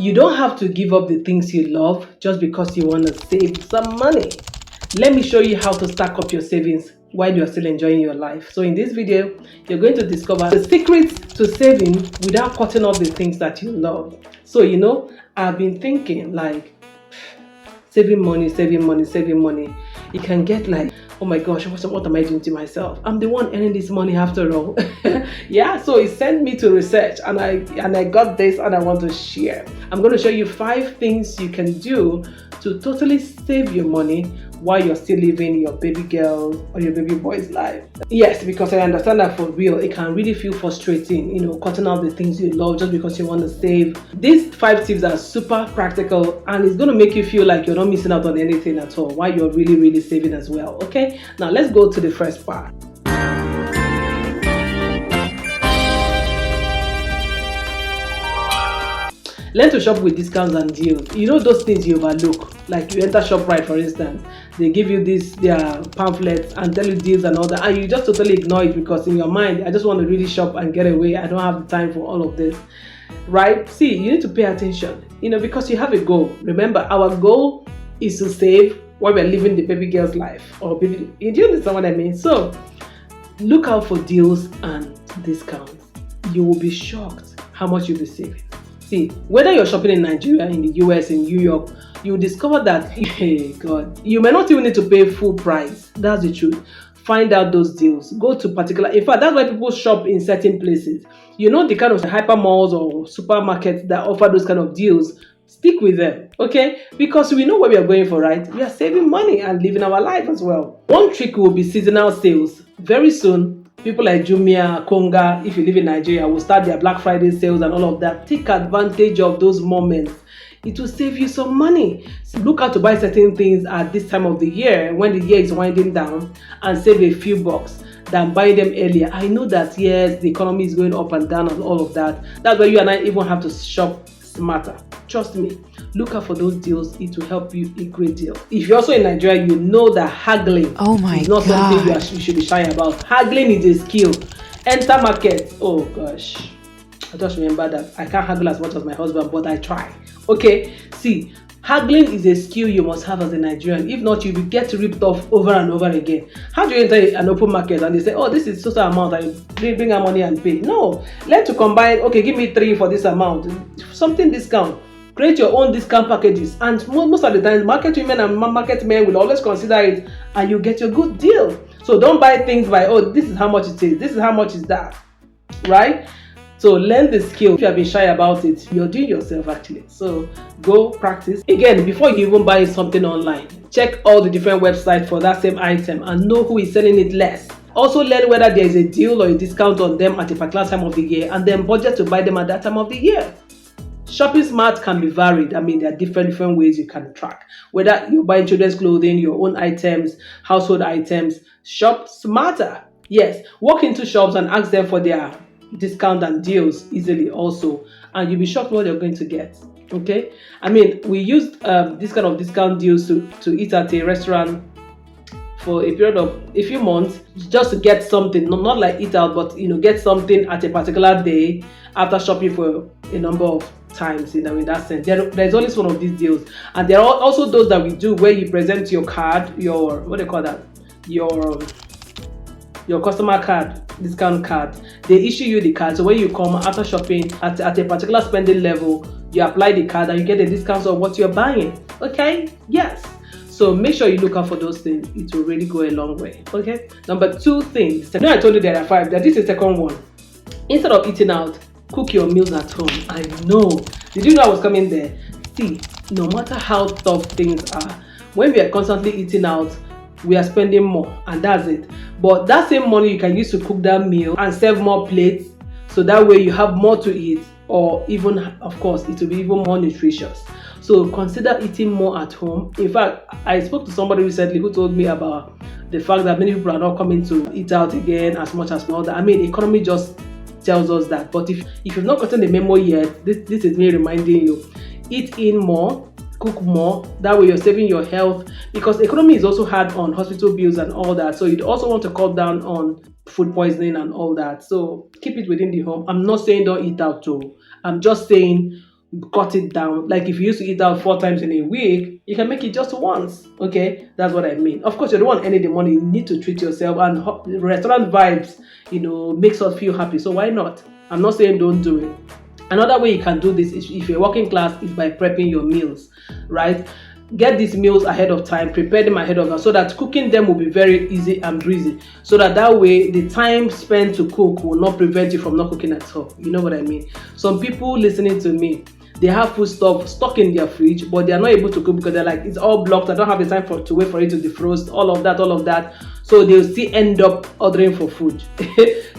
You don't have to give up the things you love just because you want to save some money. Let me show you how to stack up your savings while you're still enjoying your life. So in this video, you're going to discover the secrets to saving without cutting off the things that you love. So, I've been thinking like saving money. It can get like, oh my gosh, what am I doing to myself? I'm the one earning this money after all. Yeah, so it sent me to research and I got this and I want to share. I'm going to show you 5 things you can do to totally save your money while you're still living your baby girl or your baby boy's life. Yes, because I understand that for real, it can really feel frustrating, cutting out the things you love just because you want to save. These 5 tips are super practical and it's going to make you feel like you're not missing out on anything at all while you're really saving as well. Okay, now let's go to the first part. Learn to shop with discounts and deals. Those things you overlook. Like you enter ShopRite, for instance, they give you their pamphlets and tell you deals and all that, and you just totally ignore it because in your mind, I just want to really shop and get away. I don't have the time for all of this, right? See, you need to pay attention, because you have a goal. Remember, our goal is to save while we're living the baby girl's life. Or baby, do you understand what I mean? So, look out for deals and discounts. You will be shocked how much you'll be saving. See, whether you're shopping in Nigeria, in the US, in New York, you discover that, hey God, you may not even need to pay full price. That's the truth. Find out those deals. Go to in fact, that's why people shop in certain places. The kind of hyper malls or supermarkets that offer those kind of deals, stick with them, okay? Because we know what we are going for, right? We are saving money and living our life as well. One trick will be seasonal sales. Very soon, people like Jumia, Konga, if you live in Nigeria, will start their Black Friday sales and all of that. Take advantage of those moments. It will save you some money. So look out to buy certain things at this time of the year when the year is winding down and save a few bucks than buying them earlier. I know that, yes, the economy is going up and down and all of that. That's why you and I even have to shop smarter. Trust me, look out for those deals. It will help you a great deal. If you're also in Nigeria, you know that haggling is not something you should be shy about. Haggling is a skill. Enter market. Oh gosh, I just remember that I can't haggle as much as my husband, but I try. Okay, see, haggling is a skill you must have as a Nigerian. If not, you will get ripped off over and over again. How do you enter an open market and they say, oh, this is total amount, I bring our money and pay? No, learn to combine. Okay, give me 3 for this amount, something discount. Create your own discount packages, and most of the time, market women and market men will always consider it, and you get your good deal. So don't buy things by, oh, this is how much it is, this is how much is that, right? So learn the skill. If you have been shy about it, you're doing yourself actually. So go practice. Again, before you even buy something online, check all the different websites for that same item and know who is selling it less. Also learn whether there is a deal or a discount on them at a particular time of the year, and then budget to buy them at that time of the year. Shopping smart can be varied. I mean, there are different ways you can track. Whether you're buying children's clothing, your own items, household items, shop smarter. Yes, walk into shops and ask them for their discount and deals easily also, and you'll be shocked what you're going to get. Okay, I mean, we used this kind of discount deals to eat at a restaurant for a period of a few months just to get something, not like eat out, but get something at a particular day after shopping for a number of times. In that sense, there's always one of these deals, and there are also those that we do where you present your card, your what do you call that, your customer card, discount card. They issue you the card, so when you come after shopping at a particular spending level, you apply the card and you get a discount of what you're buying. Okay, yes. So make sure you look out for those things. It will really go a long way. Okay. Number 2 things. I told you there are 5. This is the second one. Instead of eating out, cook your meals at home. I know. Did you know I was coming there? See, no matter how tough things are, when we are constantly eating out, we are spending more, and that's it. But that same money you can use to cook that meal and serve more plates, so that way you have more to eat, or even, of course, it will be even more nutritious. So consider eating more at home. In fact, I spoke to somebody recently who told me about the fact that many people are not coming to eat out again as much as now. I mean, economy just tells us that. But if you've not gotten the memo yet, this is me reminding you. Eat in more, cook more. That way you're saving your health, because the economy is also hard on hospital bills and all that. So you'd also want to cut down on food poisoning and all that. So keep it within the home. I'm not saying don't eat out too. I'm just saying cut it down. Like if you used to eat out 4 times in a week, you can make it just once. Okay, that's what I mean. Of course, you don't want any of the money. You need to treat yourself, and restaurant vibes, makes us feel happy. So why not? I'm not saying don't do it. Another way you can do this is, if you're working class, is by prepping your meals, right? Get these meals ahead of time, prepare them ahead of time, so that cooking them will be very easy and breezy. So that way, the time spent to cook will not prevent you from not cooking at all. You know what I mean? Some people listening to me, they have food stuff stuck in their fridge, but they are not able to cook because they're like, it's all blocked. I don't have the time to wait for it to defrost. All of that. So they'll still end up ordering for food.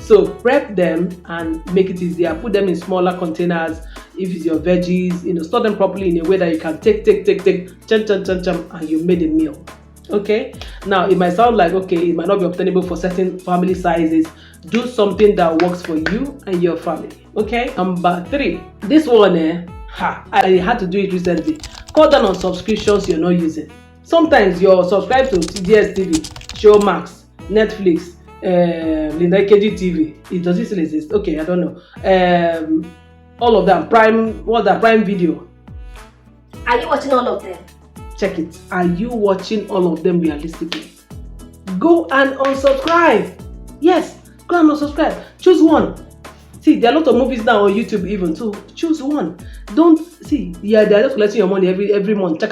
So prep them and make it easier. Put them in smaller containers. If it's your veggies, store them properly in a way that you can take, chum, and you made a meal. Okay. Now it might sound like, okay, it might not be obtainable for certain family sizes. Do something that works for you and your family. Okay. Number 3. This one, I had to do it recently. Cut down on subscriptions you're not using. Sometimes you're subscribed to DSTV, Showmax, Netflix, Linda KG TV. Does it still exist? Okay, I don't know. All of them. Prime Video. Are you watching all of them? Check it. Are you watching all of them realistically? Go and unsubscribe. Yes, go and unsubscribe. Choose one. See, there are a lot of movies now on YouTube even, so choose one. Don't see, they're just collecting your money every month. They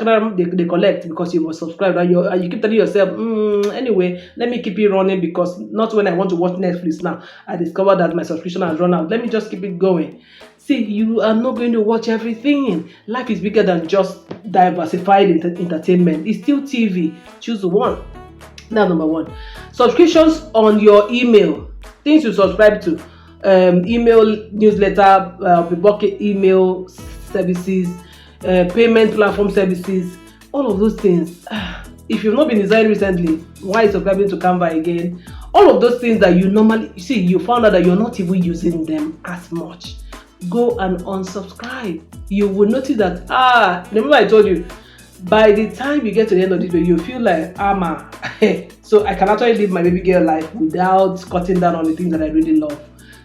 collect because you were subscribed, and you keep telling yourself, anyway, let me keep it running, because not when I want to watch Netflix now, I discovered that my subscription has run out. Let me just keep it going. See, you are not going to watch everything. Life is bigger than just diversified entertainment. It's still TV. Choose one. That's number 1. Subscriptions on your email. Things you subscribe to. Email, newsletter, bucket email services, payment platform services, all of those things. If you've not been designed recently, why is subscribing to Canva again? All of those things that you normally see, you found out that you're not even using them as much. Go and unsubscribe. You will notice that, remember I told you, by the time you get to the end of this video, you feel like, so I can actually live my baby girl life without cutting down on the things that I really love.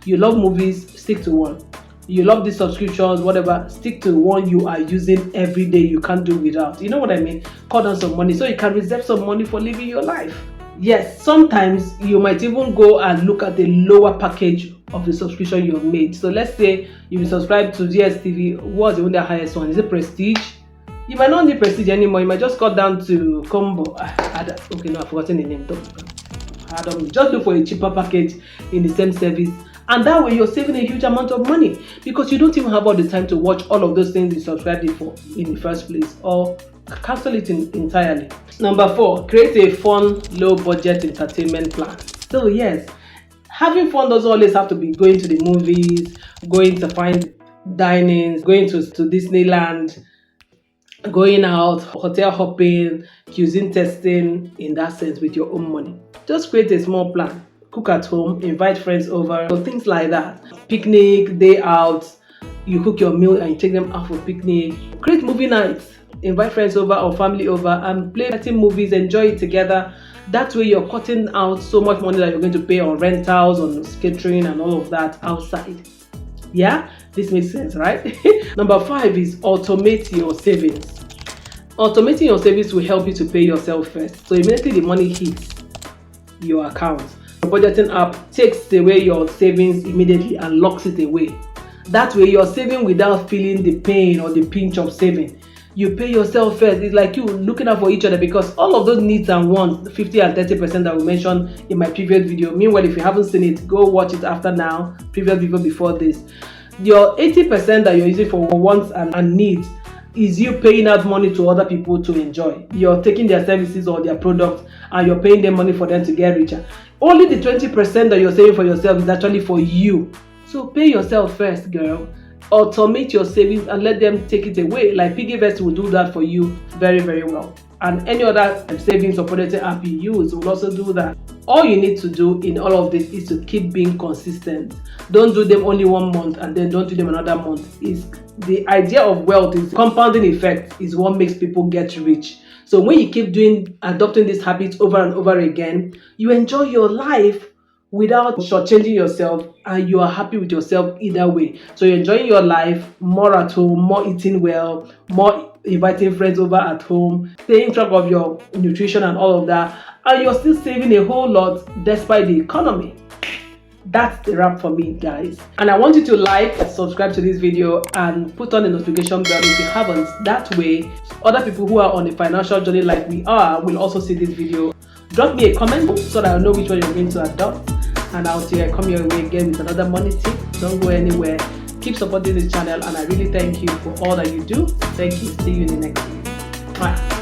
You love movies, stick to one. You love these subscriptions, whatever, stick to one you are using every day. You can't do without. You know what I mean? Cut down some money so you can reserve some money for living your life. Yes, sometimes you might even go and look at the lower package of the subscription you've made. So let's say you subscribe to GSTV. What's even the highest one? Is it Prestige? You might not need Prestige anymore. You might just cut down to Combo. Okay, no, I've forgotten the name. Just look for a cheaper package in the same service. And that way you're saving a huge amount of money, because you don't even have all the time to watch all of those things you subscribed for in the first place, or cancel it entirely. Number 4, create a fun, low budget entertainment plan. So yes, having fun doesn't always have to be going to the movies, going to fine dinings, going to Disneyland, going out, hotel hopping, cuisine testing, in that sense, with your own money. Just create a small plan. Cook at home, invite friends over, or things like that. Picnic, day out, you cook your meal and you take them out for picnic. Create movie nights, invite friends over or family over and play movies, enjoy it together. That way you're cutting out so much money that you're going to pay on rentals, on catering and all of that outside. Yeah, this makes sense, right? Number 5 is automate your savings. Automating your savings will help you to pay yourself first. So immediately the money hits your account, the budgeting app takes away your savings immediately and locks it away. That way you're saving without feeling the pain or the pinch of saving. You pay yourself first. It's like you looking out for each other, because all of those needs and wants, 50 and 30% that we mentioned in my previous video. Meanwhile, if you haven't seen it, go watch it after now, previous video before this. Your 80% that you're using for wants and needs is you paying out money to other people to enjoy. You're taking their services or their products and you're paying them money for them to get richer. Only the 20% that you're saving for yourself is actually for you. So pay yourself first, girl. Automate your savings and let them take it away. Like PiggyVest will do that for you very, very well. And any other savings or budgeting app you use will also do that. All you need to do in all of this is to keep being consistent. Don't do them only 1 month and then don't do them another month. The idea of wealth is compounding effect is what makes people get rich. So when you keep adopting these habits over and over again, you enjoy your life without shortchanging yourself, and you are happy with yourself either way. So you're enjoying your life, more at home, more eating well, more inviting friends over at home, taking track of your nutrition and all of that, and you're still saving a whole lot despite the economy. That's the wrap for me, guys. And I want you to like, subscribe to this video, and put on the notification bell if you haven't. That way, other people who are on a financial journey like we are will also see this video. Drop me a comment so that I know which one you're going to adopt. And I'll see I come your way again with another money tip. Don't go anywhere. Keep supporting this channel, and I really thank you for all that you do. Thank you. See you in the next video. Bye.